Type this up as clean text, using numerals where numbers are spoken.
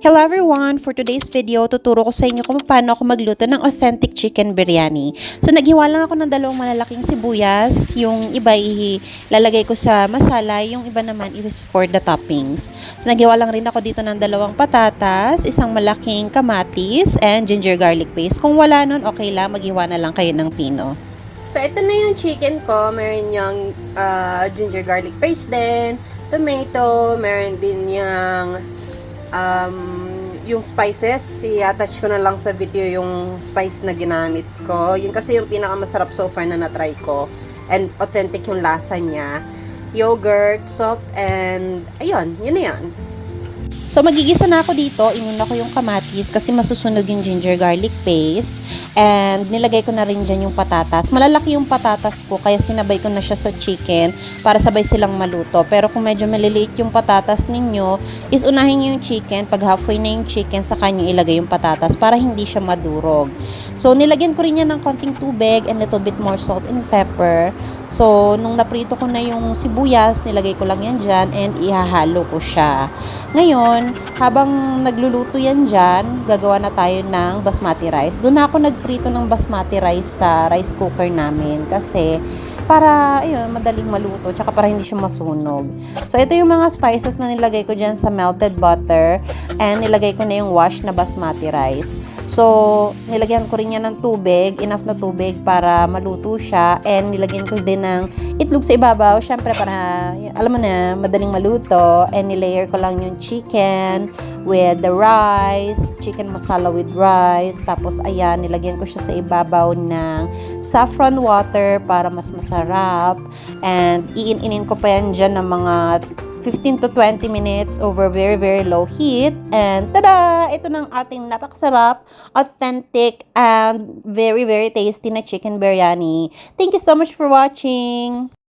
Hello everyone! For today's video, tuturo ko sa inyo kung paano ako magluto ng authentic chicken biryani. So, naghiwa lang ako ng dalawang malalaking sibuyas. Yung iba ilalagay ko sa masala, yung iba naman is for the toppings. So, naghiwa lang rin ako dito ng dalawang patatas, isang malaking kamatis, and ginger garlic paste. Kung wala nun, okay lang, maghiwa na lang kayo ng pino. So, ito na yung chicken ko. Meron yung ginger garlic paste din, tomato, meron din yung spices, i-attach ko na lang sa video yung spice na ginamit ko. Yun kasi yung pinakamasarap so far na na-try ko. And authentic yung lasa niya. Yogurt, salt, and ayun, yun na yan. So, magigisa na ako dito. Inuna ko yung kamatis kasi masusunog yung ginger garlic paste. And nilagay ko na rin dyan yung patatas. Malalaki yung patatas ko kaya sinabay ko na siya sa chicken para sabay silang maluto. Pero kung medyo maliliit yung patatas ninyo, is unahin nyo yung chicken. Pag halfway na yung chicken, saka nyo ilagay yung patatas para hindi siya madurog. So, nilagyan ko rin yan ng konting tubig and little bit more salt and pepper. So, nung naprito ko na yung sibuyas, nilagay ko lang yan dyan and ihahalo ko siya. Ngayon, habang nagluluto yan dyan, gagawa na tayo ng basmati rice. Doon ako nagprito ng basmati rice sa rice cooker namin kasi para, ayun, madaling maluto, tsaka para hindi siya masunog. So, ito yung mga spices na nilagay ko dyan sa melted butter and nilagay ko na yung wash na basmati rice. So, nilagyan ko rin yan ng tubig, enough na tubig para maluto siya and nilagyan ko din ng itlog sa ibabaw, syempre para, alam mo na, madaling maluto and nilayer ko lang yung chicken with the rice, chicken masala with rice, tapos ayan, nilagyan ko siya sa ibabaw ng saffron water para mas masarap and iin-inin ko pa yan dyan ng mga 15 to 20 minutes over very, very low heat. And tada! Ito ng ating napakasarap, authentic, and very, very tasty na chicken biryani. Thank you so much for watching!